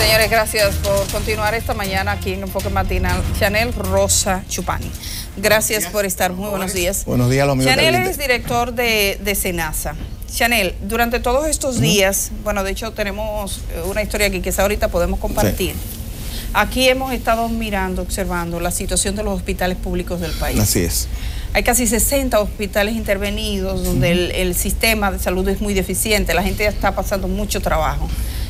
Señores, gracias por continuar esta mañana aquí en Enfoque Matinal. Chanel Rosa Chupani. Gracias por estar. Muy buenos días. Buenos días, lo mío. Chanel es director de SENASA. Chanel, durante todos estos días, bueno, de hecho tenemos una historia aquí que ahorita podemos compartir. Sí. Aquí hemos estado mirando, observando la situación de los hospitales públicos del país. Así es. Hay casi 60 hospitales intervenidos donde el sistema de salud es muy deficiente. La gente ya está pasando mucho trabajo.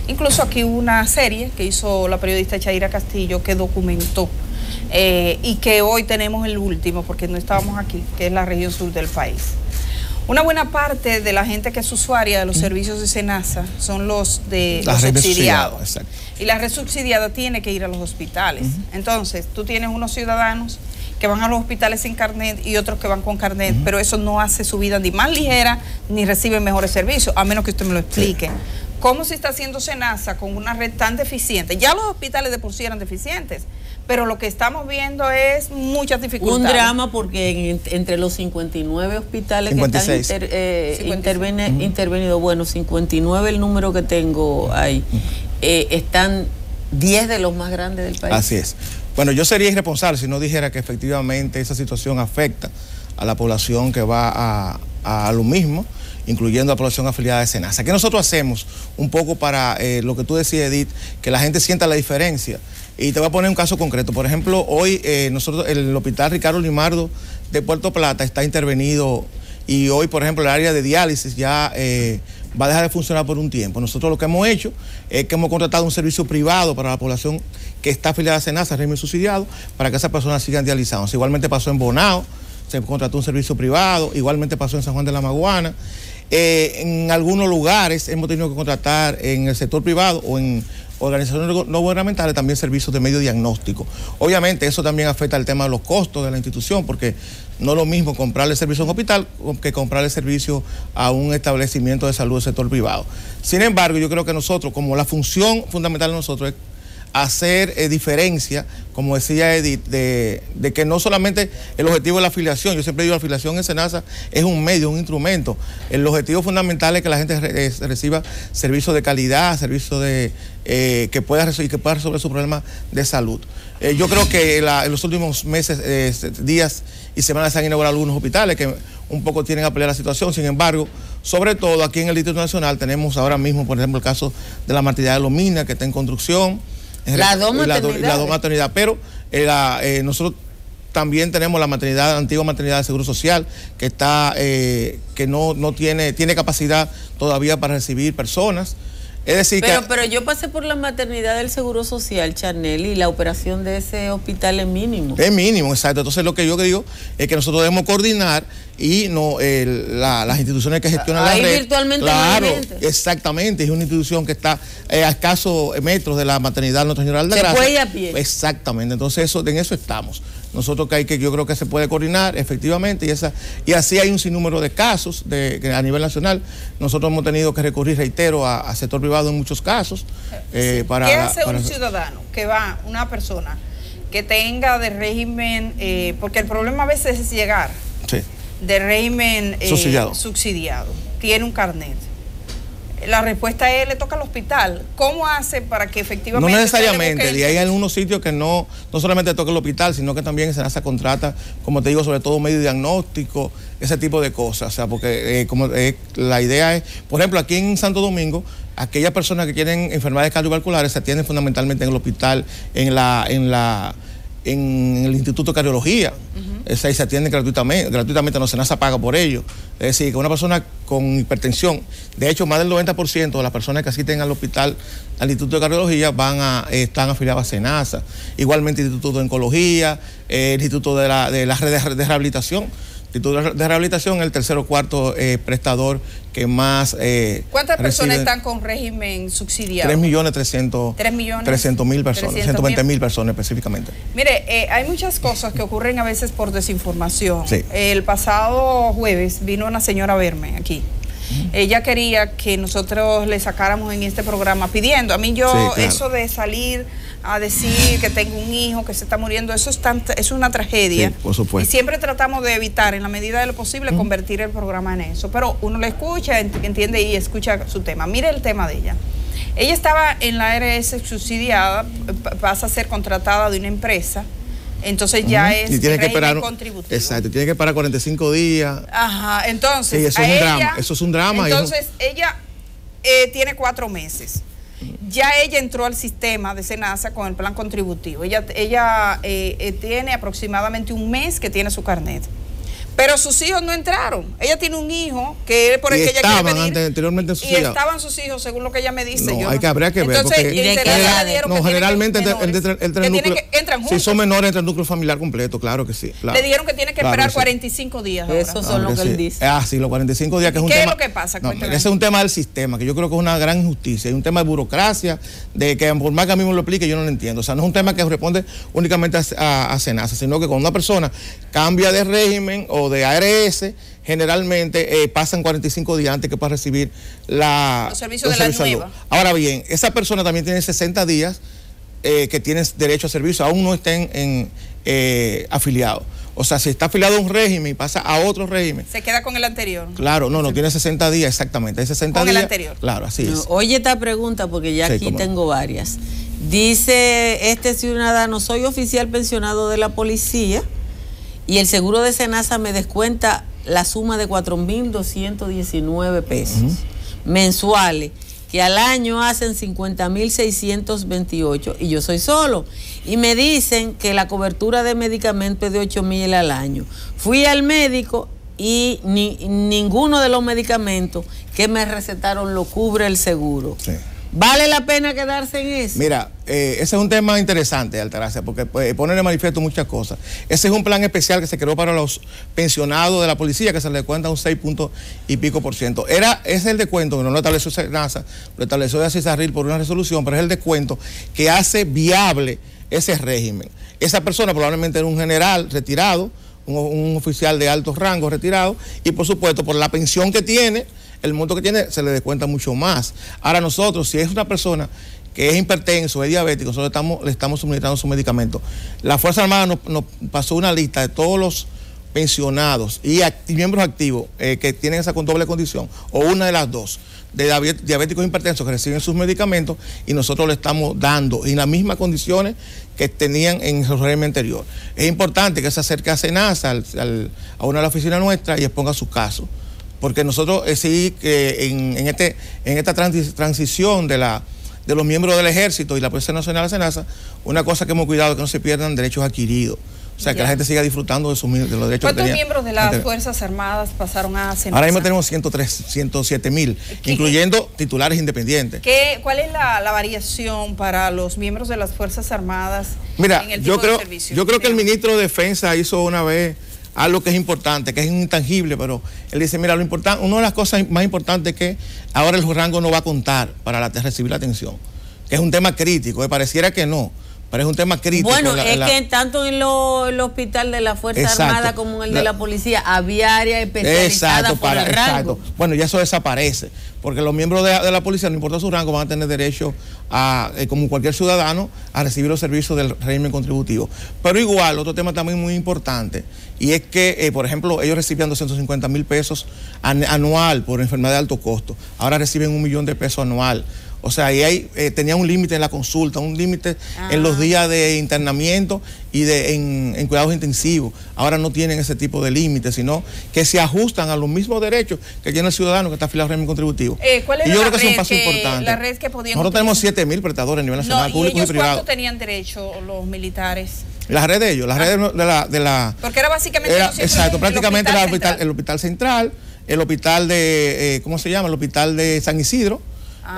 Incluso aquí hubo una serie que hizo la periodista Chaira Castillo que documentó y que hoy tenemos el último porque no estábamos aquí, que es la región sur del país. Una buena parte de la gente que es usuaria de los servicios de SENASA son los subsidiados. Exacto. Y la red subsidiada tiene que ir a los hospitales. Entonces, tú tienes unos ciudadanos que van a los hospitales sin carnet y otros que van con carnet, pero eso no hace su vida ni más ligera ni reciben mejores servicios, a menos que usted me lo explique. Sí. ¿Cómo se está haciendo SENASA con una red tan deficiente? Ya los hospitales de por sí eran deficientes, pero lo que estamos viendo es muchas dificultades. Un drama porque entre los 59 hospitales 56. Que están intervenidos, bueno, 59 el número que tengo ahí, están 10 de los más grandes del país. Así es. Bueno, yo sería irresponsable si no dijera que efectivamente esa situación afecta a la población que va a lo mismo, incluyendo a la población afiliada de SENASA. ¿Qué nosotros hacemos un poco para lo que tú decías, Edith, que la gente sienta la diferencia? Y te voy a poner un caso concreto. Por ejemplo, hoy nosotros, el hospital Ricardo Limardo de Puerto Plata está intervenido y hoy, por ejemplo, el área de diálisis ya va a dejar de funcionar por un tiempo. Nosotros lo que hemos hecho es que hemos contratado un servicio privado para la población que está afiliada a SENASA, régimen subsidiado, para que esas personas sigan dializándose. Igualmente pasó en Bonao, se contrató un servicio privado, igualmente pasó en San Juan de la Maguana. En algunos lugares hemos tenido que contratar en el sector privado o en organizaciones no gubernamentales también servicios de medio diagnóstico. Obviamente eso también afecta el tema de los costos de la institución, porque no es lo mismo comprarle servicio a un hospital que comprarle servicio a un establecimiento de salud del sector privado. Sin embargo, yo creo que nosotros, como la función fundamental de nosotros es hacer diferencia, como decía Edith, de que no solamente el objetivo de la afiliación, yo siempre digo la afiliación en SENASA es un medio, un instrumento. El objetivo fundamental es que la gente reciba servicios de calidad, servicios que pueda resolver su problema de salud. Yo creo que en los últimos meses, días y semanas se han inaugurado algunos hospitales que un poco tienen a pelear la situación. Sin embargo, sobre todo aquí en el Distrito Nacional tenemos ahora mismo, por ejemplo, el caso de la maternidad de Los Minas, que está en construcción. Las dos maternidades. Pero nosotros también tenemos la antigua maternidad de Seguro Social, que está que no tiene capacidad todavía para recibir personas. Es decir, pero yo pasé por la maternidad del Seguro Social, Chanel, y la operación de ese hospital es mínimo. Es mínimo, exacto. Entonces lo que yo digo es que nosotros debemos coordinar y no las instituciones que gestionan la red. Virtualmente. Claro, exactamente. Es una institución que está a escasos metros de la maternidad Nuestra Señora de la Gracia. Se puede ir a pie. Exactamente. Entonces en eso estamos. Nosotros yo creo que se puede coordinar efectivamente y así hay un sinnúmero de casos que a nivel nacional. Nosotros hemos tenido que recurrir, reitero, a sector privado en muchos casos. ¿Qué hace un ciudadano que va, una persona que tenga de régimen, porque el problema a veces es llegar de régimen subsidiado, tiene un carnet? La respuesta es, le toca al hospital. ¿Cómo hace para que efectivamente... No necesariamente, de ahí hay algunos sitios que no solamente toca el hospital, sino que también SENASA contrata, como te digo, sobre todo medio diagnóstico, ese tipo de cosas. O sea, porque la idea es, por ejemplo, aquí en Santo Domingo, aquellas personas que tienen enfermedades cardiovasculares se atienden fundamentalmente en el hospital, en el Instituto de Cardiología. Se atienden gratuitamente, no SENASA paga por ello. Es decir, que una persona con hipertensión, de hecho más del 90% de las personas que asisten al hospital, al Instituto de Cardiología, están afiliadas a SENASA. Igualmente el Instituto de Oncología, el Instituto de la Red de Rehabilitación. Instituto de Rehabilitación, el tercer o cuarto prestador que más... ¿Cuántas personas están con régimen subsidiado? 3.300.000 personas, 120.000 personas específicamente. Mire, hay muchas cosas que ocurren a veces por desinformación. Sí. El pasado jueves vino una señora a verme aquí. Ella quería que nosotros le sacáramos en este programa pidiendo. A mí eso de salir a decir que tengo un hijo que se está muriendo, eso es una tragedia. Sí, por supuesto. Y siempre tratamos de evitar, en la medida de lo posible, convertir el programa en eso. Pero uno le escucha, entiende y escucha su tema. Mire el tema de ella. Ella estaba en la ARS subsidiada, pasa a ser contratada de una empresa. Entonces ya es régimen contributivo. Exacto, tiene que parar 45 días. Ajá, entonces. Sí, eso es un drama. Eso es un drama. Entonces ella tiene 4 meses. Ya ella entró al sistema de SENASA con el plan contributivo. Ella tiene aproximadamente un mes que tiene su carnet. Pero sus hijos no entraron. Ella tiene un hijo que es por el que ella quiere pedir. Anteriormente y estaban sus hijos, según lo que ella me dice. No, habría que ver. Entonces, generalmente entra el núcleo. Entran juntos. Si son menores, entra el núcleo familiar completo, claro que sí. Claro. Le dijeron que tiene que esperar 45 días. Esos son lo que él dice. Sí, los 45 días, que es un tema. ¿Qué es lo que pasa? Ese es un tema del sistema, que yo creo que es una gran injusticia. Es un tema de burocracia, de que por más que a mí me lo explique, yo no lo entiendo. O sea, no es un tema que responde únicamente a SENASA, sino que cuando una persona cambia de régimen o de ARS, generalmente pasan 45 días antes que pueda recibir los servicios de la nueva. Ahora bien, esa persona también tiene 60 días que tienen derecho a servicio, aún no estén afiliados. O sea, si está afiliado a un régimen y pasa a otro régimen, se queda con el anterior. Claro, no, tiene 60 días exactamente. Hay 60 con días. El anterior. Claro, así es. Oye esta pregunta, porque ya aquí tengo varias. Dice este ciudadano: soy oficial pensionado de la policía y el seguro de SENASA me descuenta la suma de 4.219 pesos mensuales, que al año hacen 50.628, y yo soy solo. Y me dicen que la cobertura de medicamentos es de 8.000 al año. Fui al médico y ninguno de los medicamentos que me recetaron lo cubre el seguro. Sí. ¿Vale la pena quedarse en eso? Mira, ese es un tema interesante, Altagracia, porque pone de manifiesto muchas cosas. Ese es un plan especial que se creó para los pensionados de la policía, que se le cuenta un 6 puntos y pico %. Ese es el descuento, que no lo estableció SENASA, lo estableció de Cisarril por una resolución, pero es el descuento que hace viable ese régimen. Esa persona probablemente era un general retirado, un oficial de alto rango retirado, y por supuesto, por la pensión que tiene, el monto que tiene, se le descuenta mucho más. Ahora nosotros, si es una persona que es hipertenso, es diabético, nosotros le estamos suministrando su medicamento. La Fuerza Armada nos pasó una lista de todos los pensionados y miembros activos que tienen esa doble condición, o una de las dos, de diabéticos hipertensos que reciben sus medicamentos, y nosotros le estamos dando en las mismas condiciones que tenían en su régimen anterior. Es importante que se acerque a SENASA, a una de las oficinas nuestras, y exponga su caso. Porque nosotros sí que en esta transición de los miembros del Ejército y la Policía Nacional de SENASA, una cosa que hemos cuidado es que no se pierdan derechos adquiridos. O sea, que la gente siga disfrutando de los derechos que ¿Cuántos miembros de las Fuerzas Armadas pasaron a SENASA? Ahora mismo tenemos 107.000, incluyendo titulares independientes. ¿Cuál es la variación para los miembros de las Fuerzas Armadas en el tipo de servicio? Yo creo que el ministro de Defensa hizo una vez algo que es importante, que es intangible, pero él dice, mira, lo importante, una de las cosas más importantes es que ahora el rango no va a contar para recibir la atención, que es un tema crítico, pareciera que no, pero es un tema crítico. Bueno, que tanto en el hospital de la Fuerza Armada como en el de la policía había áreas especializadas por el rango. Bueno, ya eso desaparece, porque los miembros de la policía, no importa su rango, van a tener derecho a, como cualquier ciudadano, a recibir los servicios del régimen contributivo. Pero igual, otro tema también muy importante, y es que, por ejemplo, ellos recibían 250.000 pesos anual por enfermedad de alto costo. Ahora reciben 1 millón de pesos anual. O sea, ahí tenía un límite en la consulta, un límite en los días de internamiento y en cuidados intensivos. Ahora no tienen ese tipo de límites, sino que se ajustan a los mismos derechos que tiene el ciudadano que está afiliado al régimen contributivo. ¿Cuál era la red que podían Nosotros tenemos 7.000 prestadores a nivel nacional, públicos y privados. ¿Cuánto tenían derecho los militares? La red de ellos, la red de la... Porque era básicamente... exacto, prácticamente era el hospital central, el hospital de... ¿cómo se llama? El hospital de San Isidro.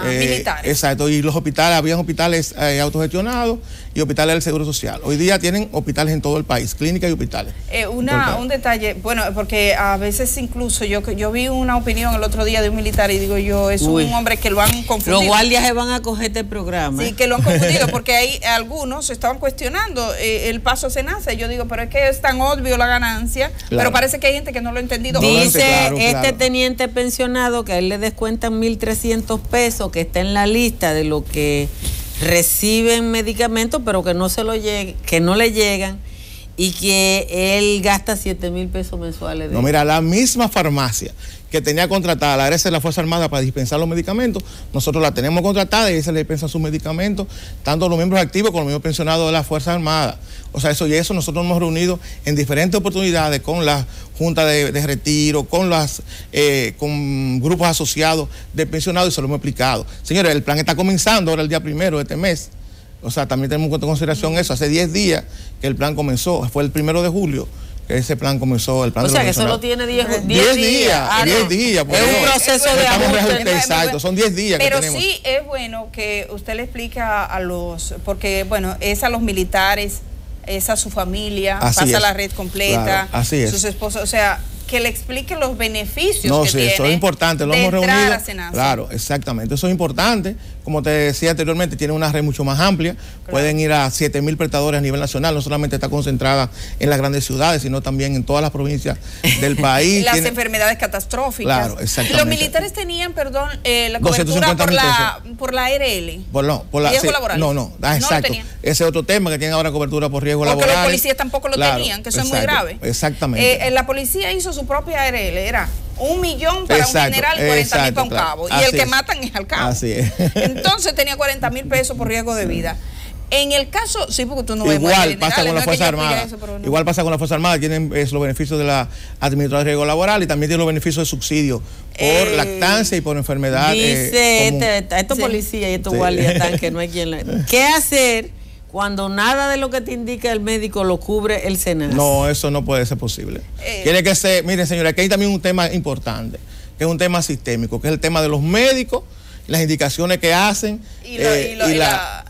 Militares. Exacto, y los hospitales, habían hospitales autogestionados y hospitales del Seguro Social. Hoy día tienen hospitales en todo el país, clínicas y hospitales. Un detalle, bueno, porque a veces incluso yo vi una opinión el otro día de un militar y digo yo, es un hombre que lo han confundido. Los guardias se van a coger este programa. Sí, que lo han confundido, porque hay algunos estaban cuestionando el paso a SENASA. Yo digo, pero es que es tan obvio la ganancia, pero parece que hay gente que no lo ha entendido. Dice teniente pensionado que a él le descuentan 1.300 pesos, que está en la lista de lo que reciben medicamentos, pero que no le llegan, y que él gasta 7,000 pesos mensuales. No, mira, la misma farmacia que tenía contratada la ARS de la Fuerza Armada para dispensar los medicamentos, nosotros la tenemos contratada y ella le dispensa sus medicamentos, tanto los miembros activos como los miembros pensionados de la Fuerza Armada. O sea, eso nosotros nos hemos reunido en diferentes oportunidades con la Junta de Retiro, con grupos asociados de pensionados y se lo hemos explicado. Señores, el plan está comenzando ahora el día 1 de este mes. O sea, también tenemos en consideración eso. Hace 10 días que el plan comenzó, fue el 1 de julio. Que ese plan comenzó, el plan. O sea, que solo tiene 10 días. 10 días. Es un proceso de ajuste. Exacto, son 10 días pero que tenemos. Sí es bueno que usted le explique a los, porque bueno, es a los militares, es a su familia, pasa la red completa, claro, sus esposas, o sea, que le explique los beneficios no, que sí, tiene. Eso es importante, lo de hemos reunido. A SENASA. Claro, exactamente, eso es importante. Como te decía anteriormente, tiene una red mucho más amplia. Claro. Pueden ir a 7,000 prestadores a nivel nacional, no solamente está concentrada en las grandes ciudades, sino también en todas las provincias del país. Las enfermedades catastróficas. Claro, exactamente. Los militares tenían, perdón, la cobertura por la ARL. Riesgo laboral. No, exacto. Ese es otro tema, que tienen ahora cobertura por riesgo laboral. Porque los policías tampoco lo tenían, que eso es muy grave. Exactamente. La policía hizo su propia ARL, era 1 millón para un general y 40,000 para un cabo. Y el que matan es al cabo. Así es. Entonces tenía 40,000 pesos por riesgo de vida. En el caso, sí, porque tú no ves igual pasa con la Fuerza Armada. Igual pasa con la Fuerza Armada, tienen los beneficios de la administración de riesgo laboral y también tienen los beneficios de subsidio por lactancia y por enfermedad. Dice estos policías y estos guardias están que no hay quien. ¿Qué hacer cuando nada de lo que te indica el médico lo cubre el SENASA? No, eso no puede ser posible. Tiene que ser, miren señora, aquí hay también un tema importante, que es un tema sistémico, que es el tema de los médicos, las indicaciones que hacen y la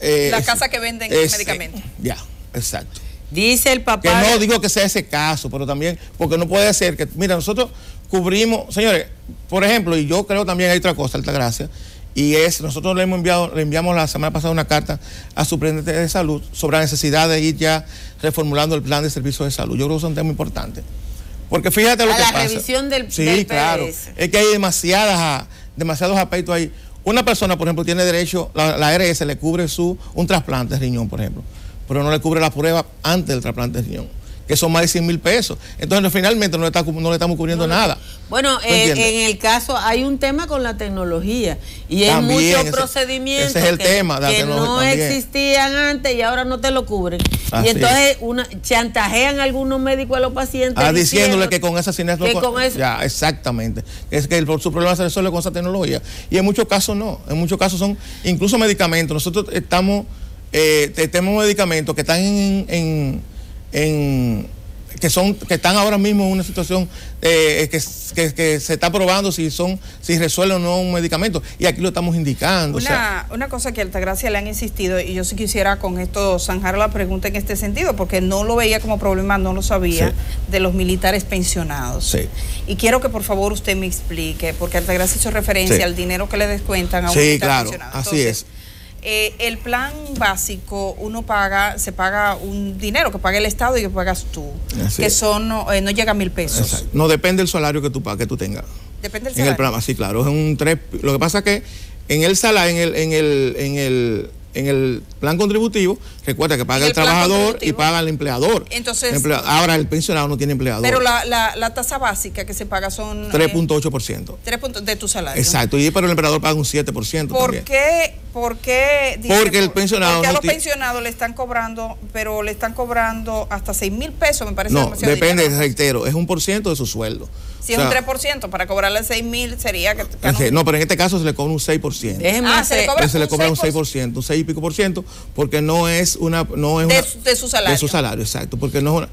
casa que venden medicamentos. Ya, exacto. Dice el papá. Que no digo que sea ese caso, pero también, porque no puede ser que, mira, nosotros cubrimos, señores, por ejemplo, y yo creo también hay otra cosa, Altagracia, y nosotros le enviamos la semana pasada una carta a su Superintendente de Salud sobre la necesidad de ir ya reformulando el plan de servicios de salud. Yo creo que es un tema importante. Porque fíjate lo que pasa. La revisión del Sí, claro. Es que hay demasiados aspectos ahí. Una persona, por ejemplo, tiene derecho, la ARS le cubre un trasplante de riñón, por ejemplo, pero no le cubre la prueba antes del trasplante de riñón, que son más de 100,000 pesos. Entonces, finalmente no le estamos cubriendo nada. Bueno, en el caso hay un tema con la tecnología y hay muchos procedimientos ese es el tema de que no existían antes y ahora no te lo cubren. Así y entonces chantajean a algunos médicos a los pacientes diciéndole que con esa ya, exactamente. Es que su problema se resuelve con esa tecnología. Y en muchos casos no. En muchos casos son incluso medicamentos. Nosotros tenemos medicamentos que están que están ahora mismo en una situación que se está probando si resuelven o no un medicamento, y aquí lo estamos indicando. Una cosa que a Altagracia le han insistido, y yo sí quisiera con esto zanjar la pregunta en este sentido, porque no lo veía como problema, no lo sabía, de los militares pensionados. Sí. Y quiero que por favor usted me explique, porque Altagracia hizo referencia al dinero que le descuentan a un militar pensionado. Así es. El plan básico, se paga un dinero que paga el Estado y que pagas tú, que no llega a 1,000 pesos. Exacto. No depende del salario que tú tengas. Depende del salario. En el plan, sí, claro, es un 3. Lo que pasa es que en el salario, en el plan contributivo, recuerda que paga el trabajador y paga el empleador. Entonces, ahora el pensionado no tiene empleador. Pero la tasa básica que se paga son 3.8%. 3 de tu salario. Exacto, pero el empleador paga un 7%. ¿Por qué? Porque el pensionado porque a los pensionados le están cobrando, pero le están cobrando hasta 6,000 pesos, me parece demasiado. Depende, reitero, es 1% de su sueldo. Si es un 3%, para cobrarle 6,000 sería que... No, pero en este caso se le cobra un 6%. Se le cobra un 6%, un 6 y pico por ciento, porque no es una... de su salario. De su salario, exacto, porque no es una...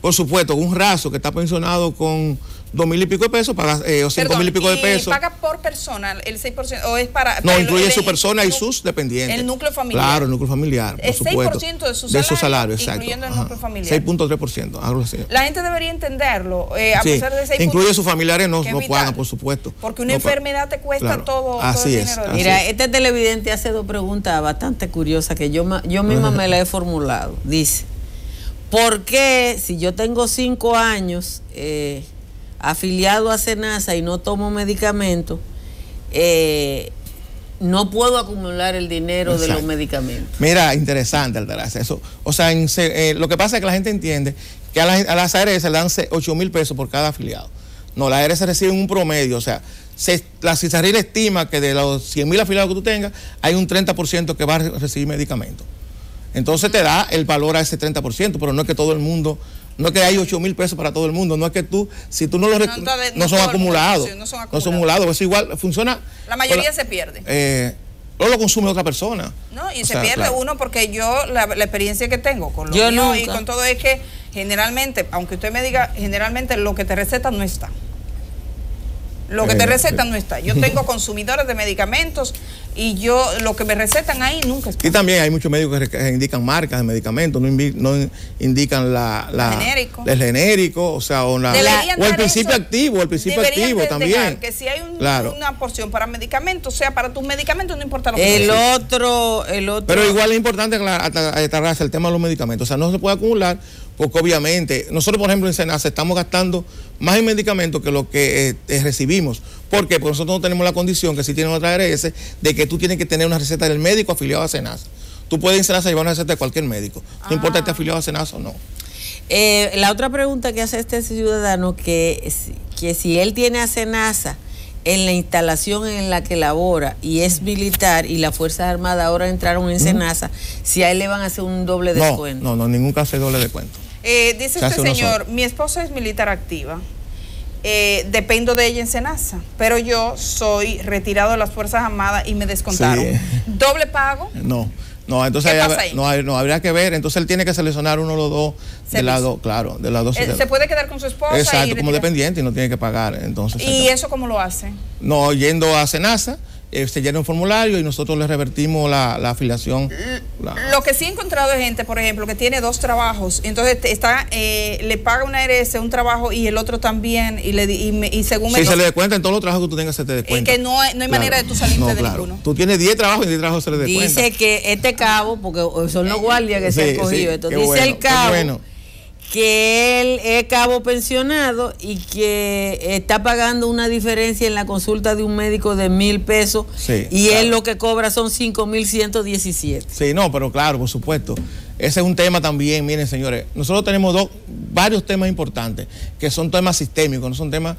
Por supuesto, un raso que está pensionado con 2,000 y pico de pesos, paga 5,000 y pico de pesos. ¿Y paga por persona el 6% o es para...? No, incluye su persona y sus dependientes. El núcleo familiar. Claro, el núcleo familiar, por supuesto. 6% de su salario, exacto. Incluyendo el núcleo familiar. 6.3%, algo así. La gente debería entenderlo, a pesar de 6%. Incluye sus familiares, no pagan, por supuesto. Porque una enfermedad te cuesta todo el dinero. Mira, este televidente hace 2 preguntas bastante curiosas que yo misma me las he formulado. Dice, ¿por qué si yo tengo 5 años afiliado a SENASA y no tomo medicamentos, no puedo acumular el dinero. Exacto. De los medicamentos. Mira, interesante, Altagracia, eso. O sea, lo que pasa es que la gente entiende que a las ARS le dan 8,000 pesos por cada afiliado. No, las ARS reciben un promedio, o sea, la CISARRIL estima que de los 100,000 afiliados que tú tengas, hay un 30% que va a recibir medicamentos. Entonces te da el valor a ese 30%, pero no es que todo el mundo, no es que hay 8,000 pesos para todo el mundo, no es que tú, si tú no los no son acumulados, no son acumulados, eso igual funciona. La mayoría se pierde. No lo consume otra persona. No, y se pierde uno porque yo, la experiencia que tengo con lo mío y con todo es que generalmente, aunque usted me diga, generalmente lo que te recetan no está. Lo que te recetan no está. Yo tengo consumidores de medicamentos y lo que me recetan ahí nunca está. Y también hay muchos médicos que indican marcas de medicamentos, no indican el genérico, o sea, o el principio activo, también. Que si hay una porción para medicamentos, o sea, para tus medicamentos no importa lo que otro. Pero igual es importante aclarar el tema de los medicamentos, o sea, no se puede acumular. Porque obviamente, nosotros por ejemplo en SENASA estamos gastando más en medicamentos que lo que recibimos. ¿Por qué? Porque nosotros no tenemos la condición que sí tienen otra ARS de que tú tienes que tener una receta del médico afiliado a SENASA. Tú puedes en SENASA llevar una receta de cualquier médico. No importa si esté afiliado a SENASA o no. La otra pregunta que hace este ciudadano, que si él tiene a SENASA en la instalación en la que labora y es militar y las Fuerzas Armadas ahora entraron en SENASA, si a él le van a hacer un doble descuento. No, ningún caso hay doble descuento. Dice este señor, mi esposa es militar activa, dependo de ella en SENASA, pero yo soy retirado de las Fuerzas Armadas y me descontaron. Sí. ¿Doble pago? No, entonces habría que ver, entonces él tiene que seleccionar uno de los dos de las dos. ¿Se puede quedar con su esposa? Exacto, como dependiente y no tiene que pagar. Entonces, ¿y eso cómo lo hace? No, yendo a SENASA, se llena un formulario y nosotros le revertimos la afiliación. Lo que sí he encontrado es gente, por ejemplo, que tiene 2 trabajos, entonces le paga una ARS un trabajo y el otro también, y según me... Sí, se le descuenta en todos los trabajos que tú tengas, se te descuenta. Que no hay manera de tú salirte de ninguno. Tú tienes 10 trabajos y 10 trabajos se le descuenta. Dice que este cabo, porque son los guardias que se han cogido, entonces dice el cabo que él es cabo pensionado y que está pagando una diferencia en la consulta de un médico de 1,000 pesos y él lo que cobra son 5,117. Sí, no, pero claro, por supuesto. Ese es un tema también, miren señores, nosotros tenemos varios temas importantes, que son temas sistémicos, no son temas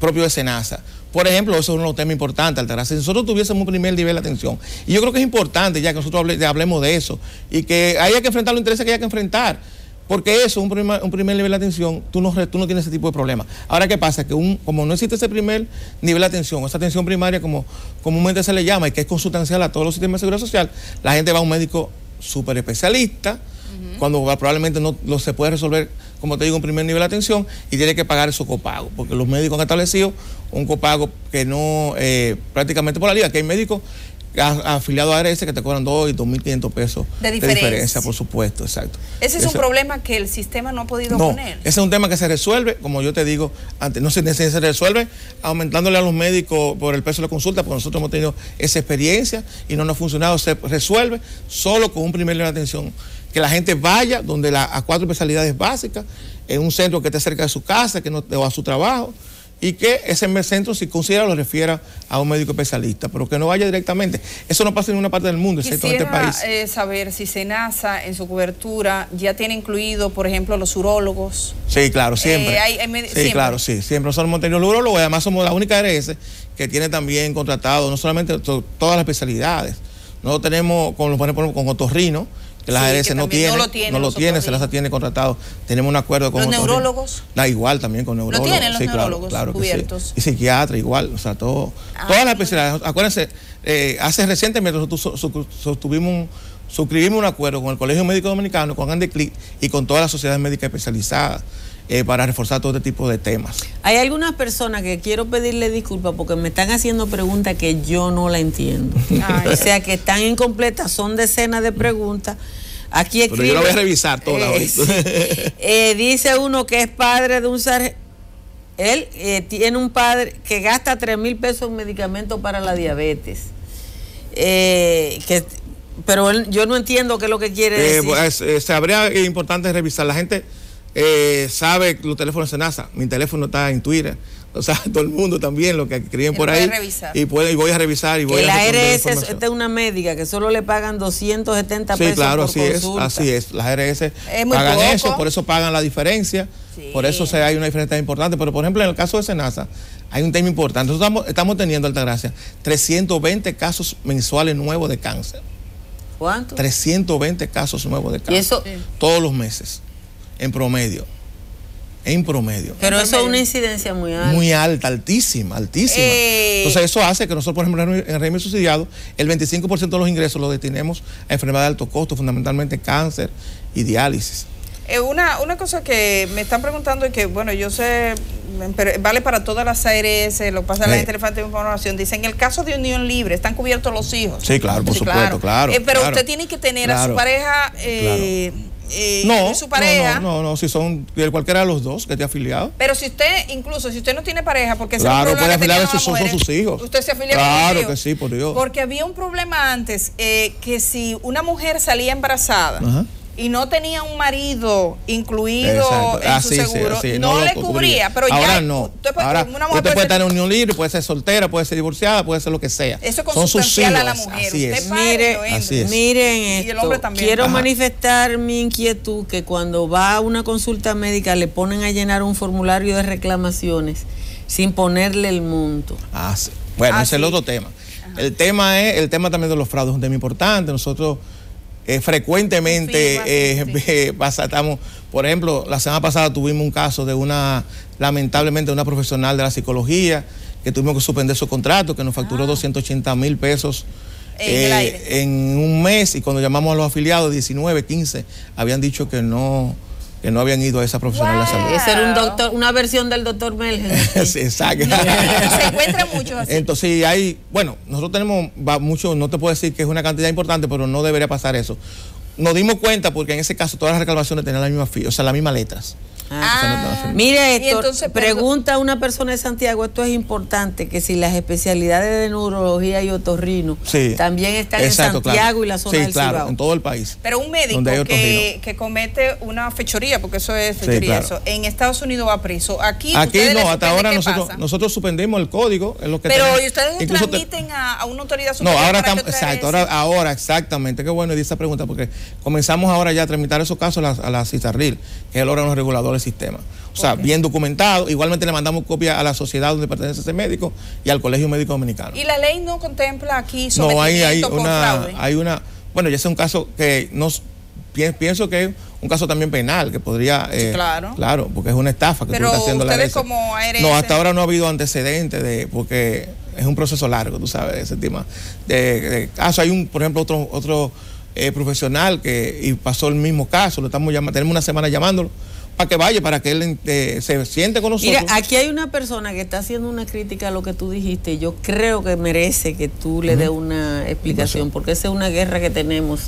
propios de SENASA. Por ejemplo, eso es uno de los temas importantes, Altagracia. Si nosotros tuviésemos un primer nivel de atención, y yo creo que es importante ya que nosotros hablemos de eso, y que haya que enfrentar los intereses que haya que enfrentar. Porque eso, un primer nivel de atención, tú no tienes ese tipo de problemas. Ahora, ¿qué pasa? Que como no existe ese primer nivel de atención, esa atención primaria como comúnmente se le llama, y que es consustancial a todos los sistemas de seguridad social, la gente va a un médico súper especialista, cuando probablemente no se puede resolver, como te digo, un primer nivel de atención, y tiene que pagar esos copagos, porque los médicos han establecido un copago que no, prácticamente por la liga, que hay médicos afiliados a ARS que te cobran 2 y 2.500 pesos de diferencia, por supuesto, exacto. Ese es un problema que el sistema no ha podido poner. Ese es un tema que se resuelve, como yo te digo antes, se resuelve aumentándole a los médicos por el precio de la consulta, porque nosotros hemos tenido esa experiencia y no nos ha funcionado. Se resuelve solo con un primer nivel de atención, que la gente vaya a 4 especialidades básicas, en un centro que esté cerca de su casa, o a su trabajo, y que ese centro, si considera, lo refiera a un médico especialista, pero que no vaya directamente. Eso no pasa en ninguna parte del mundo, excepto en este país. Quisiera saber si SENASA en su cobertura ya tiene incluido, por ejemplo, los urólogos. Sí, claro, siempre. Claro, sí. Siempre nosotros hemos tenido los urólogos, y además somos la única ARS que tiene también contratado, no solamente todas las especialidades. Nosotros tenemos, por ejemplo, con otorrino, que la ARS no lo tiene, SENASA tiene contratado. Tenemos un acuerdo con los neurólogos. Igual también con neurólogos. ¿Lo tienen los neurólogos claro cubiertos? Sí. Y psiquiatra igual, o sea, todas las especialidades. Acuérdense, hace recientemente nosotros suscribimos un acuerdo con el Colegio Médico Dominicano, con Andeclic y con todas las sociedades médicas especializadas, para reforzar todo este tipo de temas. Hay algunas personas que quiero pedirle disculpas porque me están haciendo preguntas que yo no la entiendo. O sea, que están incompletas, son decenas de preguntas. Aquí escribe, pero yo la voy a revisar toda dice uno que es padre de un sargento. Él tiene un padre que gasta 3,000 pesos en medicamentos para la diabetes. Pero yo no entiendo qué es lo que quiere decir. Habría importante revisar. La gente sabe los teléfonos de SENASA. Mi teléfono está en Twitter. O sea, todo el mundo también, lo que escriben por ahí. Y voy a revisar y voy a la ARS es una médica que solo le pagan 270 pesos. Sí, claro, por consulta. así es. Las ARS pagan eso, por eso pagan la diferencia. Sí. Por eso hay una diferencia importante. Pero, por ejemplo, en el caso de SENASA, hay un tema importante. Nosotros estamos teniendo, Altagracia, 320 casos mensuales nuevos de cáncer. ¿Cuánto? 320 casos nuevos de cáncer. ¿Y eso? Todos los meses, en promedio. Pero eso es una incidencia muy alta. Muy alta, altísima. Entonces eso hace que nosotros, por ejemplo, en régimen subsidiado, el 25% de los ingresos los destinemos a enfermedades de alto costo, fundamentalmente cáncer y diálisis. Una cosa que me están preguntando y que, bueno, yo sé, vale para todas las ARS, lo pasa la gente le falta información. Dice, en el caso de unión libre, ¿están cubiertos los hijos? Sí, claro, por supuesto, claro. Pero usted tiene que tener a su pareja... no, su pareja. No, si son cualquiera de los dos que esté afiliado. Pero si usted, incluso si usted no tiene pareja, porque claro, puede afiliar a sus hijos. Usted se afilia claro con sus hijos. Que sí, por Dios. Porque había un problema antes, que si una mujer salía embarazada y no tenía un marido incluido en su seguro, no le cubría. Pero ahora ya no. Ahora usted puede estar en unión libre, puede ser soltera, puede ser divorciada, puede ser lo que sea. Eso es consustancial a la mujer. Así es. Miren esto, quiero manifestar mi inquietud que cuando va a una consulta médica le ponen a llenar un formulario de reclamaciones sin ponerle el monto. Sí. Bueno, ese es el otro tema. El tema también de los fraudes es un tema importante. Nosotros frecuentemente estamos, por ejemplo, la semana pasada tuvimos un caso de lamentablemente una profesional de la psicología que tuvimos que suspender su contrato, que nos facturó 280,000 pesos en un mes, y cuando llamamos a los afiliados, 19, 15 habían dicho que no habían ido a esa profesional de la salud. Ese era una versión del doctor Melgen. Sí, exacto. Se encuentran muchos así. Entonces, nosotros tenemos mucho, no te puedo decir que es una cantidad importante, pero no debería pasar eso. Nos dimos cuenta porque en ese caso todas las reclamaciones tenían la misma las mismas letras. Mire esto, entonces, pregunta una persona de Santiago, esto es importante, que si las especialidades de neurología y otorrino también están en Santiago y la zona del Cibao. En todo el país. Pero un médico que comete una fechoría, porque eso es fechoría, en Estados Unidos va preso. Aquí no, hasta ahora nosotros suspendimos el código. Pero ustedes transmiten a una autoridad superior. No, ahora estamos, ahora exactamente, qué bueno esa pregunta, porque comenzamos ahora ya a tramitar esos casos a la CISARRIL, que es el órgano regulador del sistema. O sea, bien documentado. Igualmente le mandamos copia a la sociedad donde pertenece ese médico y al Colegio Médico Dominicano. ¿Y la ley no contempla aquí sometimiento por fraude? Bueno, ya es un caso que pienso que es un caso también penal, que podría... Claro, porque es una estafa que tú estás haciendo la ley. Como ARS... No, hasta ahora no ha habido antecedentes porque es un proceso largo, tú sabes, ese tema de caso. Hay por ejemplo, otro profesional y pasó el mismo caso, tenemos una semana llamándolo para que vaya, para que él se siente con nosotros. Mira, aquí hay una persona que está haciendo una crítica a lo que tú dijiste. Yo creo que merece que tú le des una explicación, porque esa es una guerra que tenemos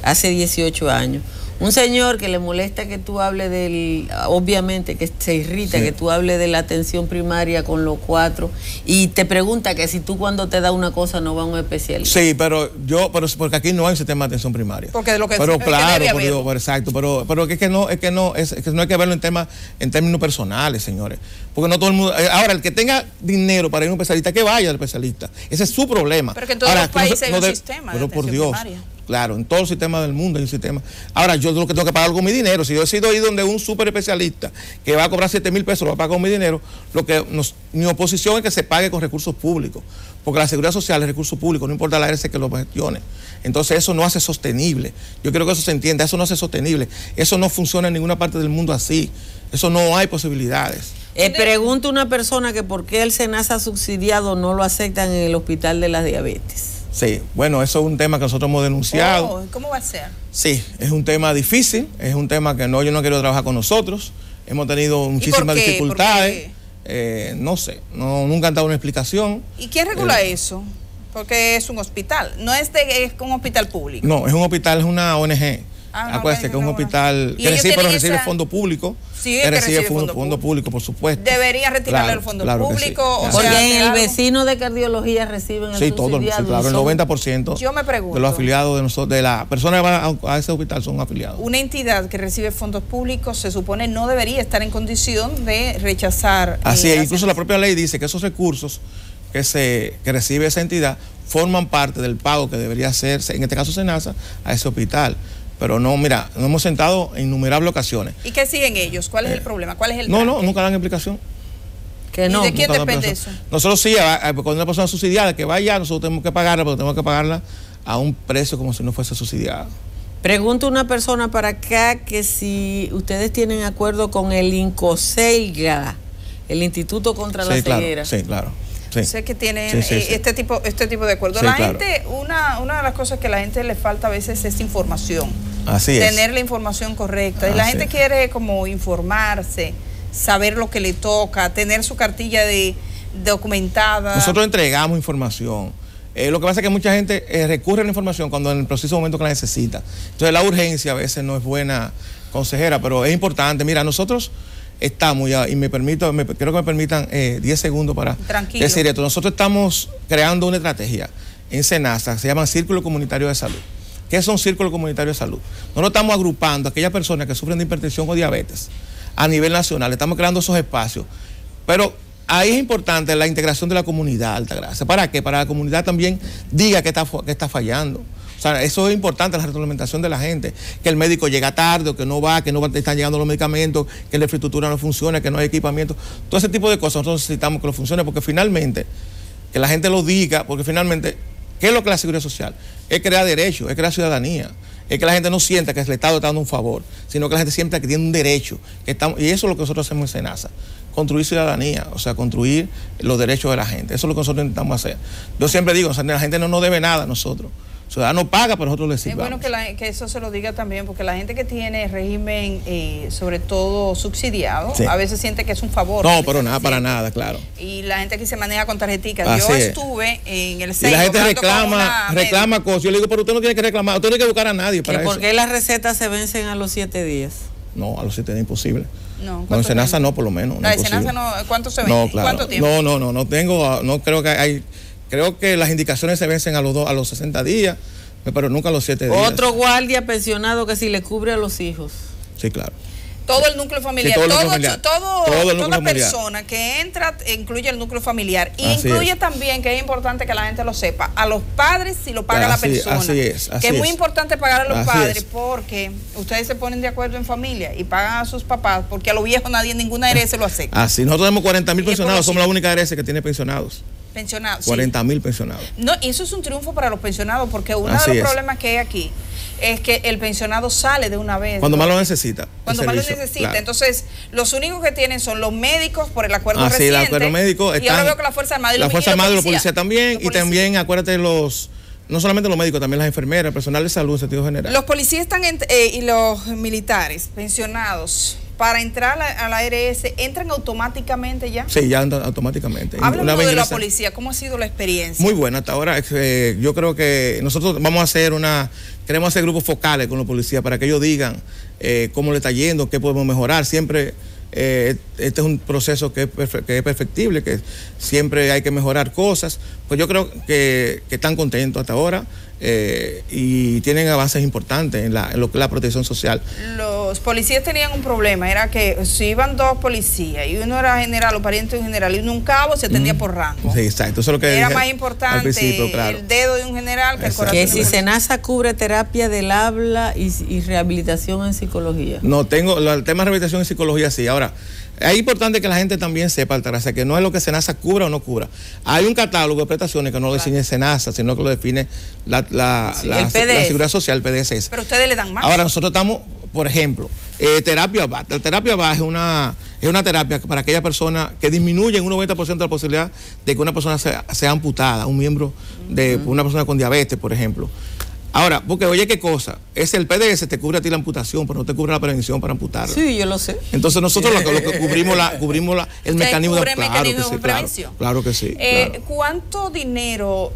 hace 18 años. Un señor que le molesta que tú hables obviamente que se irrita que tú hables de la atención primaria con los 4, y te pregunta que si tú cuando te da una cosa no va a un especialista. Sí, pero porque aquí no hay sistema de atención primaria. Porque de lo que exacto, pero es que no hay que verlo en términos personales, señores. Porque no todo el mundo. Ahora, el que tenga dinero para ir a un especialista, que vaya al especialista. Ese es su problema. Pero que en todos los países hay un sistema de atención primaria. Claro, en todo el sistema del mundo hay un sistema. Ahora, yo lo que tengo que pagar con mi dinero. Si yo decido ir donde un super especialista que va a cobrar 7,000 pesos, lo va a pagar con mi dinero, mi oposición es que se pague con recursos públicos. Porque la seguridad social es recurso público, no importa la ARS que lo gestione. Entonces eso no hace sostenible. Yo quiero que eso se entienda, eso no hace sostenible. Eso no funciona en ninguna parte del mundo así. Eso no hay posibilidades. Pregunta una persona que por qué el SENASA subsidiado no lo aceptan en el Hospital de la Diabetes. Sí, bueno, eso es un tema que nosotros hemos denunciado. ¿Cómo va a ser? Sí, es un tema difícil, es un tema que yo no he querido trabajar con nosotros. Hemos tenido muchísimas dificultades. No sé, nunca han dado una explicación. ¿Y quién regula eso? Porque es un hospital, no es un hospital público. No, es un hospital, es una ONG Acuérdate que es un hospital que recibe fondo público. Sí, que recibe fondo público, por supuesto. Debería retirarle el fondo público. Sí. Porque el vecino de cardiología reciben el subsidiado. Sí, claro, el 90% yo me pregunto, de los afiliados de nosotros, de las personas que van a ese hospital son afiliados. Una entidad que recibe fondos públicos se supone no debería estar en condición de rechazar. Así es, incluso la propia ley dice que esos recursos que recibe esa entidad forman parte del pago que debería hacerse, en este caso SENASA, a ese hospital. Pero no, mira, nos hemos sentado en innumerables ocasiones. ¿Y qué siguen ellos? ¿Cuál es el problema? ¿Cuál es el No, nunca dan explicación. ¿Y de quién depende eso? Nosotros sí, cuando una persona subsidiada que vaya, nosotros tenemos que pagarla, pero tenemos que pagarla a un precio como si no fuese subsidiada. Pregunta una persona para acá que si ustedes tienen acuerdo con el INCOSEIGA, el Instituto contra la Ceguera. Sí, claro. Sí. Sé que tienen este tipo de acuerdo. Sí, gente, una de las cosas que a la gente le falta a veces es información. Así es. Tener la información correcta. Y la gente quiere como informarse, saber lo que le toca, tener su cartilla documentada. Nosotros entregamos información. Lo que pasa es que mucha gente recurre a la información cuando en el preciso momento que la necesita. Entonces la urgencia a veces no es buena consejera, pero es importante. Mira, nosotros estamos ya, y creo que me permitan 10 segundos para decir esto. Nosotros estamos creando una estrategia en SENASA, se llama Círculo Comunitario de Salud. ¿Qué es un círculo comunitario de salud? Nosotros estamos agrupando a aquellas personas que sufren de hipertensión o diabetes a nivel nacional, estamos creando esos espacios. Pero ahí es importante la integración de la comunidad, Altagracia. ¿Para qué? Para que la comunidad también diga que está fallando. O sea, eso es importante, la retroalimentación de la gente, que el médico llega tarde o que no están llegando los medicamentos, que la infraestructura no funciona, que no hay equipamiento. Todo ese tipo de cosas nosotros necesitamos que lo funcione, porque finalmente, que la gente lo diga, porque finalmente, ¿qué es lo que es la seguridad social? Es crear derechos, es crear ciudadanía. Es que la gente no sienta que el Estado está dando un favor, sino que la gente sienta que tiene un derecho. Y eso es lo que nosotros hacemos en SENASA. Construir ciudadanía, o sea, construir los derechos de la gente. Eso es lo que nosotros intentamos hacer. Yo siempre digo, o sea, la gente no nos debe nada a nosotros. El ciudadano paga, pero nosotros le sirvamos. Es bueno que eso se lo diga también, porque la gente que tiene régimen, sobre todo subsidiado, a veces siente que es un favor. No, pero nada, para nada, claro. Y la gente que se maneja con tarjeticas. Yo estuve en el centro. Y la gente reclama cosas. Yo le digo, pero usted no tiene que reclamar, usted no tiene que buscar a nadie para eso. ¿Por qué las recetas se vencen a los 7 días? No, a los 7 días es imposible. No, en SENASA no, por lo menos. La de SENASA no, ¿cuánto se vence? No, claro. ¿Cuánto tiempo? No creo que hay. Creo que las indicaciones se vencen a los 60 días. Pero nunca a los 7 días. Otro guardia pensionado que si le cubre a los hijos. Sí, claro. Todo el núcleo familiar. Sí, toda persona que entra incluye el núcleo familiar. Y incluye también, que es importante que la gente lo sepa, a los padres si lo paga la persona. Así es. Que es muy importante pagar a los padres porque ustedes se ponen de acuerdo en familia y pagan a sus papás, porque a los viejos ninguna ARS lo acepta. Así, nosotros tenemos 40.000 pensionados, somos la única ARS que tiene pensionados. Pensionados. 40.000 pensionados. No, y eso es un triunfo para los pensionados, porque uno de los problemas que hay aquí es que el pensionado sale de una vez. Cuando más lo necesita. Cuando más lo necesita. Claro. Entonces, los únicos que tienen son los médicos por el acuerdo reciente. Sí, el acuerdo médico. Y ahora veo que la Fuerza Armada y la Fuerza Armada y los policías también. Y también, acuérdate, no solamente los médicos, también las enfermeras, el personal de salud en sentido general. Los policías están y los militares pensionados, para entrar a la ARS, ¿entran automáticamente ya? Sí, ya entran automáticamente. Háblanos de la policía, ¿cómo ha sido la experiencia? Muy buena hasta ahora. Yo creo que nosotros queremos hacer grupos focales con los policías para que ellos digan cómo le está yendo, qué podemos mejorar. Siempre este es un proceso que es perfectible, que siempre hay que mejorar cosas. Pues yo creo que están contentos hasta ahora. Y tienen avances importantes en lo que es la protección social. Los policías tenían un problema, era que si iban 2 policías y uno era general o pariente de un general y uno un cabo, se atendía por rango. Sí, exacto. Eso es lo que era más importante el dedo de un general que el corazón. Que si SENASA cubre terapia del habla y rehabilitación en psicología. No, el tema de rehabilitación en psicología sí. Ahora, es importante que la gente también sepa, Altagracia, que no es lo que SENASA cubra o no cubra. Hay un catálogo de prestaciones que no lo define SENASA, sino que lo define la Seguridad Social, el PDSS. Pero ustedes le dan más. Ahora, nosotros estamos, por ejemplo, terapia BAT. La terapia BAT es una terapia para aquella persona que disminuye en un 90% la posibilidad de que una persona sea amputada, un miembro de una persona con diabetes, por ejemplo. Ahora, porque oye, ¿qué cosa? Es el PDS te cubre a ti la amputación, pero no te cubre la prevención para amputarla. Sí, yo lo sé. Entonces nosotros lo que cubrimos el mecanismo de prevención. Claro que sí. ¿Cuánto dinero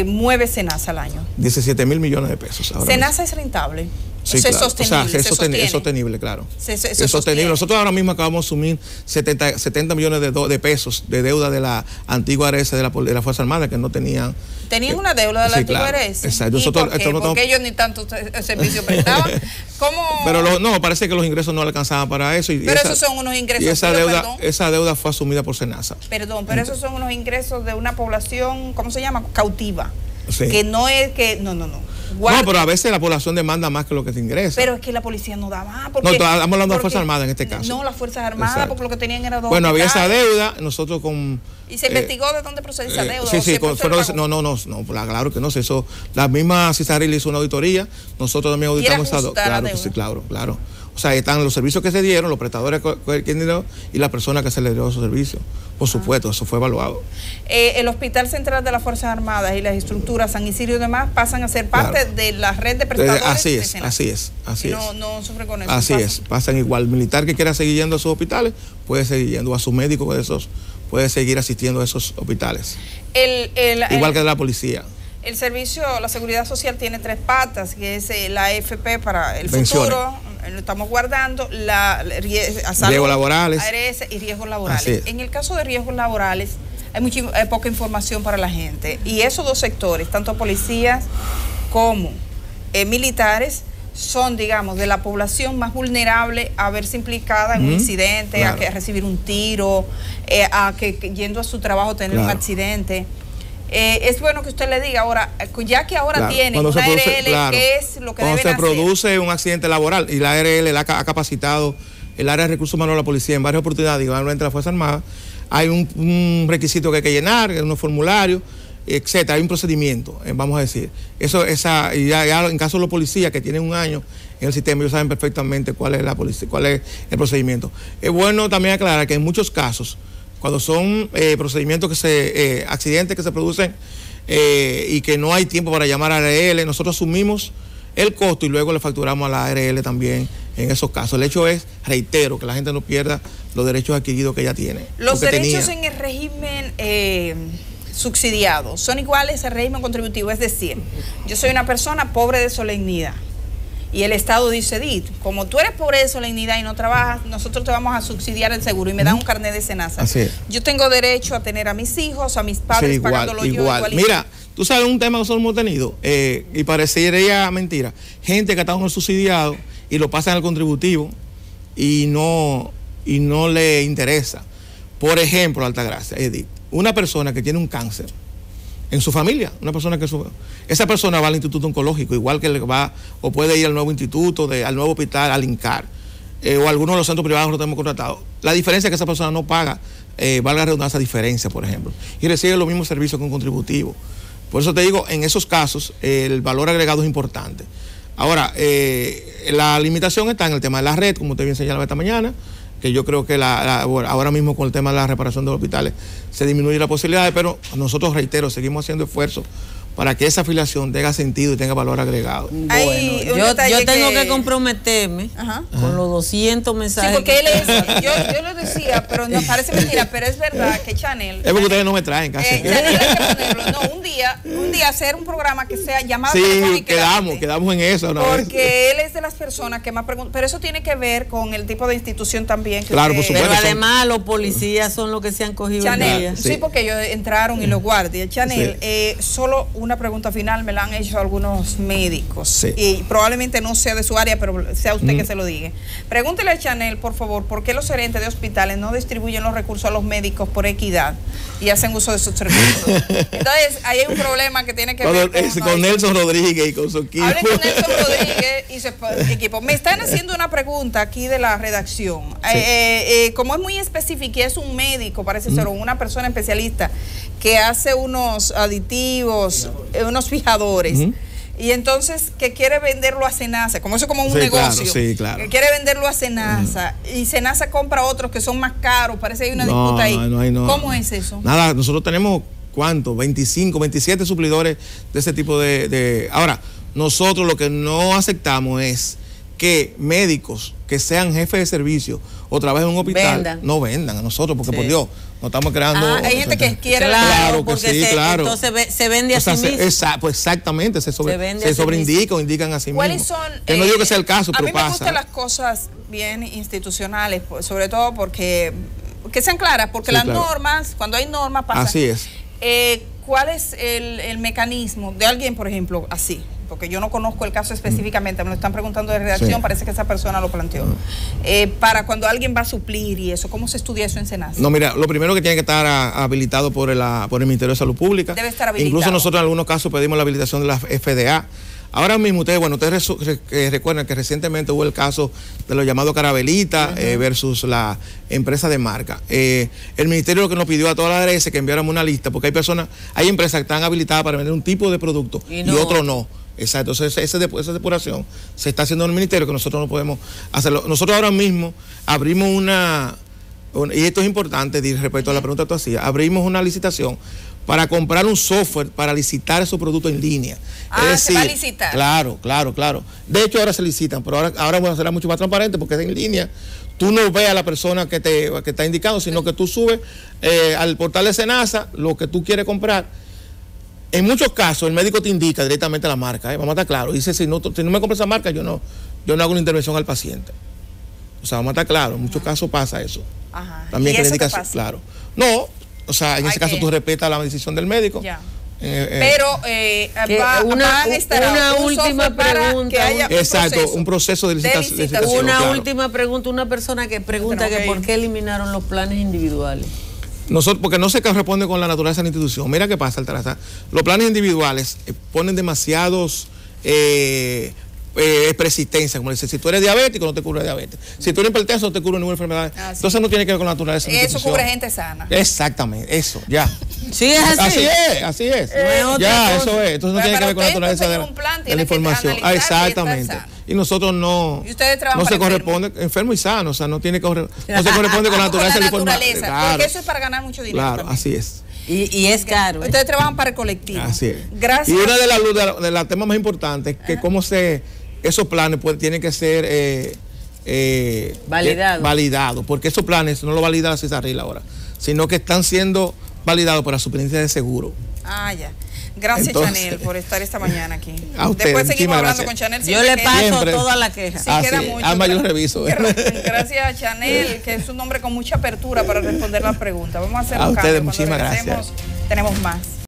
mueve SENASA al año? 17 mil millones de pesos. ¿SENASA es rentable? Sí, claro. Es sostenible, claro. Es sostenible. Nosotros ahora mismo acabamos de asumir 70 millones de pesos de deuda de la antigua ARS de la Fuerza Armada, que no tenían. ¿Tenían una deuda de la antigua ARS? Exacto. Porque ellos ni tanto servicio prestaban. ¿Cómo? Pero no, parece que los ingresos no alcanzaban para eso. Pero esos son unos ingresos. Y esa deuda fue asumida por SENASA. Perdón, pero esos son unos ingresos de una población, ¿cómo se llama? Cautiva. Sí. Que no es que. No. No, pero a veces la población demanda más que lo que se ingresa. Pero es que la policía no da más. No, estamos hablando de las Fuerzas Armadas en este caso. No, las Fuerzas Armadas, exacto. porque lo que tenían era dos. Bueno, había esa deuda, nosotros con. ¿Y se investigó de dónde procede esa deuda? Sí, no, claro que no sé. Eso, la misma CISARIL hizo una auditoría, nosotros también auditamos esa deuda. Claro que sí, claro. O sea, están los servicios que se dieron, los prestadores y la persona que se le dio esos servicios. Por supuesto, eso fue evaluado. El Hospital Central de las Fuerzas Armadas y las estructuras San Isidro y demás pasan a ser parte de la red de prestadores. Así es. No sufre con eso. Así es, pasan igual. El militar que quiera seguir yendo a esos hospitales puede seguir yendo, a sus médicos de esos, puede seguir asistiendo a esos hospitales. Igual que de la policía. El servicio, la seguridad social tiene 3 patas, que es la AFP para el pensiones. Futuro, lo estamos guardando, riesgos laborales, ARS y riesgos laborales. En el caso de riesgos laborales hay poca información para la gente, y esos dos sectores, tanto policías como militares, son, digamos, de la población más vulnerable a verse implicada en un incidente, a recibir un tiro, a que yendo a su trabajo tener un accidente. Es bueno que usted le diga ahora, ya que ahora tiene una ARL, ¿qué es lo que deben hacer? Cuando se produce un accidente laboral y la ARL ha capacitado el área de recursos humanos de la policía en varias oportunidades, igualmente la Fuerza Armada, hay un requisito que hay que llenar, unos formularios, etcétera, hay un procedimiento, vamos a decir. Y ya en caso de los policías que tienen un año en el sistema, ellos saben perfectamente cuál es el procedimiento. Es bueno también aclarar que en muchos casos, cuando son procedimientos accidentes que se producen y que no hay tiempo para llamar a ARL, nosotros asumimos el costo y luego le facturamos a la ARL también en esos casos. El hecho es, reitero, que la gente no pierda los derechos adquiridos que ya tiene. Los derechos en el régimen subsidiado son iguales al régimen contributivo, es decir, yo soy una persona pobre de solemnidad. Y el Estado dice, como tú eres pobre de solemnidad y no trabajas, nosotros te vamos a subsidiar el seguro y me dan un carnet de SENASA. Así es. Yo tengo derecho a tener a mis hijos, a mis padres, pagándolo yo igualito. Mira, tú sabes un tema que nosotros hemos tenido, y parecería mentira, gente que está con el subsidiado y lo pasan al contributivo y no le interesa. Por ejemplo, Altagracia, Edith, una persona que tiene un cáncer en su familia, esa persona va al instituto oncológico, igual que o puede ir al nuevo instituto, al nuevo hospital, al INCAR, o algunos de los centros privados que lo tenemos contratados. La diferencia es que esa persona no paga, valga la redundancia, esa diferencia, por ejemplo, y recibe los mismos servicios con contributivo. Por eso te digo, en esos casos, el valor agregado es importante. Ahora, la limitación está en el tema de la red, como te había señalado esta mañana, que yo creo que ahora mismo con el tema de la reparación de los hospitales se disminuye la posibilidad, pero nosotros, reitero, seguimos haciendo esfuerzos para que esa afiliación tenga sentido y tenga valor agregado. Bueno, yo tengo que comprometerme con los 200 mensajes. Sí, porque él es, yo lo decía, pero nos parece mentira, pero es verdad que Chanel... Es porque ustedes no me traen casi. Chanel hay que ponerlo, no, un día hacer un programa que sea llamado telefónica. Sí, quedamos en eso. Porque él es de las personas que más preguntan, pero eso tiene que ver con el tipo de institución también. Que claro, por supuesto. Pero además los policías son los que se han cogido Chanel, sí, porque ellos entraron y los guardias. Chanel, solo una pregunta final me la han hecho algunos médicos y probablemente no sea de su área, pero sea usted que se lo diga. Pregúntele a Chanel, por favor, ¿por qué los gerentes de hospitales no distribuyen los recursos a los médicos por equidad y hacen uso de sus recursos? Entonces, ahí hay un problema que tiene que ver con Nelson Rodríguez y con su equipo. Hablen con Nelson Rodríguez y su equipo. Me están haciendo una pregunta aquí de la redacción. Como es muy específica y es un médico, parece ser una persona especialista que hace unos aditivos, unos fijadores, y entonces que quiere venderlo a SENASA, como eso es como un negocio, claro. Que quiere venderlo a SENASA, y SENASA compra otros que son más caros, parece que hay una disputa ahí. No. ¿Cómo es eso? Nada, nosotros tenemos ¿cuánto? 25, 27 suplidores de ese tipo de... Ahora, nosotros lo que no aceptamos es que médicos que sean jefes de servicio o trabajen en un hospital no vendan a nosotros, porque por Dios, no estamos creando... hay gente que quiere... Claro que sí, claro. Entonces se vende a sí mismo. Pues exactamente, se sobreindica o indican a sí mismo. ¿Cuáles son...? Que no digo que sea el caso, pero pasa. A mí me gustan las cosas bien institucionales, sobre todo porque sean claras, porque las normas, cuando hay normas pasa. Así es. ¿Cuál es el mecanismo de alguien, por ejemplo, así? Porque yo no conozco el caso específicamente, me lo están preguntando de redacción, parece que esa persona lo planteó. Para cuando alguien va a suplir y eso, ¿cómo se estudia eso en SENASA? No, mira, lo primero que tiene que estar habilitado por el Ministerio de Salud Pública. Debe estar habilitado. Incluso nosotros en algunos casos pedimos la habilitación de la FDA. Ahora mismo ustedes recuerdan que recientemente hubo el caso de los llamados Carabelita versus la empresa de marca. El ministerio lo que nos pidió a todas las ARS que enviáramos una lista, porque hay empresas que están habilitadas para vender un tipo de producto y otros no. Exacto, entonces esa depuración se está haciendo en el ministerio, que nosotros no podemos hacerlo. Nosotros ahora mismo abrimos y esto es importante respecto a la pregunta que tú hacías, abrimos una licitación para comprar un software para licitar esos productos en línea. Es decir, se va a licitar. Claro. De hecho, ahora se licitan, pero ahora será mucho más transparente porque es en línea. Tú no ves a la persona que está indicando, sino que tú subes al portal de SENASA lo que tú quieres comprar. En muchos casos, el médico te indica directamente la marca. Vamos a estar claros. Dice, si no me compras esa marca, yo no hago una intervención al paciente. O sea, vamos a estar claros. En muchos casos pasa eso. También ¿Y que eso le indicas, qué pasa? Claro. No, o sea, en ese caso tú respetas la decisión del médico. Ya. Pero una última pregunta. Exacto, un proceso de licitación. Una última pregunta, una persona que pregunta que por qué eliminaron los planes individuales. Porque no se corresponde con la naturaleza de la institución. Mira qué pasa, Altagracia. Los planes individuales ponen demasiados persistencia, como dice, si tú eres diabético no te cubre diabetes, si tú eres hipertenso no te cubre ninguna enfermedad. Entonces no tiene que ver con la naturaleza de la institución. Eso cubre gente sana. Exactamente, eso, ya. Sí, es así. Así es. Eso es. Entonces no tiene que ver con la naturaleza de la información. Exactamente. Y nosotros no se corresponde, enfermo y sano, o sea, no se corresponde con la naturaleza de la información. Claro. Porque eso es para ganar mucho dinero. Claro, también. así es. Y es caro. Ustedes trabajan para el colectivo. Así es. Gracias. Y una de los temas más importantes es que esos planes tienen que ser validados, porque esos planes no lo valida la CISARRIL ahora, sino que están siendo validados por la Superintendencia de Seguro. Ya. Gracias, entonces, Chanel, por estar esta mañana aquí. A usted, después seguimos hablando con Chanel. Yo le paso toda la queja. Sí, queda mucho. Yo reviso. Gracias a Chanel, que es un hombre con mucha apertura para responder las preguntas. Vamos a hacer un cambio. Muchísimas gracias. Tenemos más.